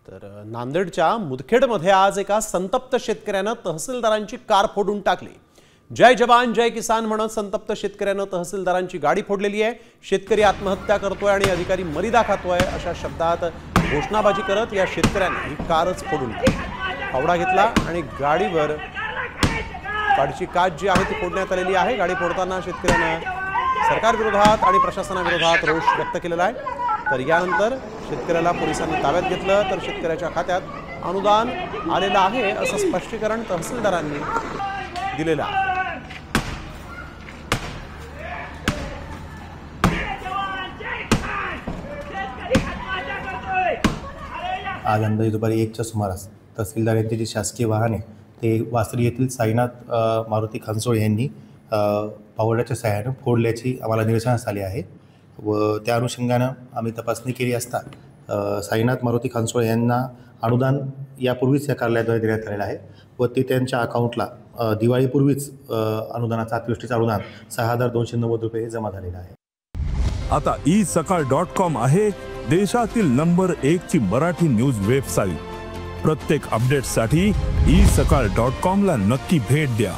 तर नांदेडच्या मुदखेडमध्ये आज एका संतप्त शेतकऱ्यानं तहसीलदारांची कार फोडून टाकली। जय जवान जय किसान म्हणत संतप्त शेतकऱ्यानं तहसीलदारांची गाडी फोडलेली आहे। शेतकरी आत्महत्या करतोय आणि अधिकारी मरिदा खातोय अशा शब्दात घोषणाबाजी करत या शेतकऱ्याने ही कारच फोडून फावडा घेतला आणि गाडीवर गाडीची काच जी आहे ती फोडण्यात आलेली आहे। गाडी फोडताना शेतकऱ्यानं सरकार विरोधात आणि प्रशासनाविरोधात रोष व्यक्त केलेला आहे। तर यानंतर शेतकऱ्याला पोलिसांनी ताब्यात घेतलं तर शेतकऱ्याच्या खात्यात अनुदान आलेलं आहे असं स्पष्टीकरण तहसीलदारांनी दिलेलं आहे। आज अंदाजे दुपारी 1च्या सुमारास तहसीलदार यांचे जे शासकीय वाहन आहे ते वासरी येथील साईनाथ मारुती खंसोळे यांनी फावड्याच्या सहाय्याने फोडल्याची आम्हाला निदर्शनास आली आहे व त्या अनुषंगानं आम्ही तपासणी केली असता साईनाथ मारुती खंसोळे यांना अनुदान यापूर्वीच या कार्यालयाद्वारे देण्यात आलेलं आहे व ते त्यांच्या अकाउंटला दिवाळीपूर्वीच अनुदानाचं अतिवृष्टीचं अनुदान 6,290 रुपये जमा झालेलं आहे। आता isakal.com आहे देशातील नंबर 1 ची मराठी न्यूज वेबसाईट। प्रत्येक अपडेटसाठी isakal.com ला नक्की भेट द्या।